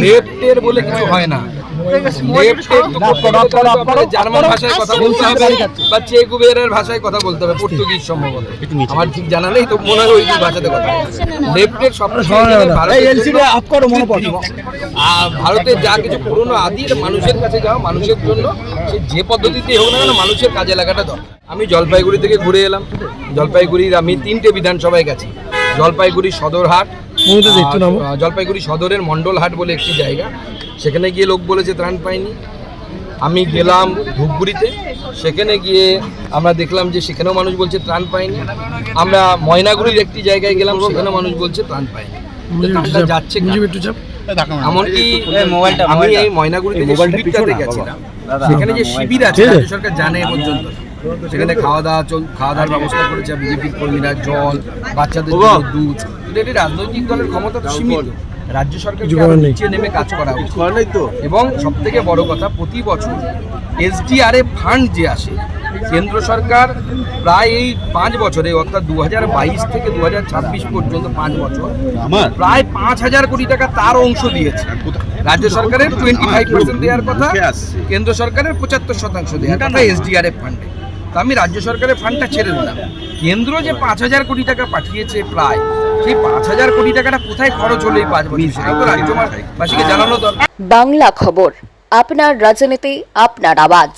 লেফটের বলে কিছু হয় না। জার্মান ভাষায় কথা বলতে হবে বা চে গুভেরার ভাষায় কথা বলতে হবে, পর্তুগিজ সম্ভবত, আমার ঠিক জানা নেই, তো মনে হয় ওই দুই ভাষাতে কথা লেফটের ভারতে যা কিছু পুরনো আদির মানুষের কাছে যাও, মানুষের জন্য সে যে পদ্ধতিতে হোক না কেন মানুষের কাজে লাগাটা দরকার। আমি জলপাইগুড়ি থেকে ঘুরে এলাম। জলপাইগুড়ির আমি 3টে বিধানসভায় গেছি। জলপাইগুড়ি সদরহাট, জলপাইগুড়ি সদরের মণ্ডলহাট বলে একটি জায়গা, সেখানে গিয়ে লোক বলেছে ত্রাণ পায়নি। আমি গেলাম ধূপগুড়িতে, সেখানে গিয়ে আমরা দেখলাম যে সেখানেও মানুষ বলছে ত্রাণ পায়নি। আমরা ময়নাগুড়ির একটি জায়গায় গেলাম, সেখানেও মানুষ বলছে ত্রাণ পায়নি। যাচ্ছে এমনকি আমি এই ময়নাগুড়িতে শিবিরটাতে গেছিলাম, সেখানে যে শিবির আছে রাজ্য সরকার জানে এ পর্যন্ত, সেখানে খাওয়া দাওয়ার ব্যবস্থা করেছে বিজেপির কর্মীরা, জল, বাচ্চাদের দুধ। এটি রাজনৈতিক দলের ক্ষমতা তো সীমিত, রাজ্য সরকার নিচে নেমে কাজ করা উচিত। এবং সব থেকে বড় কথা, প্রতি বছর SDRF ফান্ড যে আসে, কেন্দ্র সরকার প্রায় এই 5 বছরে অর্থাৎ 2022 থেকে 2026 পর্যন্ত 5 বছর প্রায় 5,000 কোটি টাকা তার অংশ দিয়েছে। রাজ্য সরকারের 25% দেওয়ার কথা, কেন্দ্র সরকারের 75% দেওয়ার কথা SDRF ফান্ডে। তো আমি রাজ্য সরকারের ফান্ডটা ছেড়ে দিলাম, কেন্দ্র যে 5,000 কোটি টাকা পাঠিয়েছে প্রায়, সেই 5,000 কোটি টাকাটা কোথায় খরচ হলো এই 5 বছর, সেটা তো রাজ্যবাসীকে জানানো দরকার। বাংলা খবর, আপনার রাজনীতি, আপনার আওয়াজ।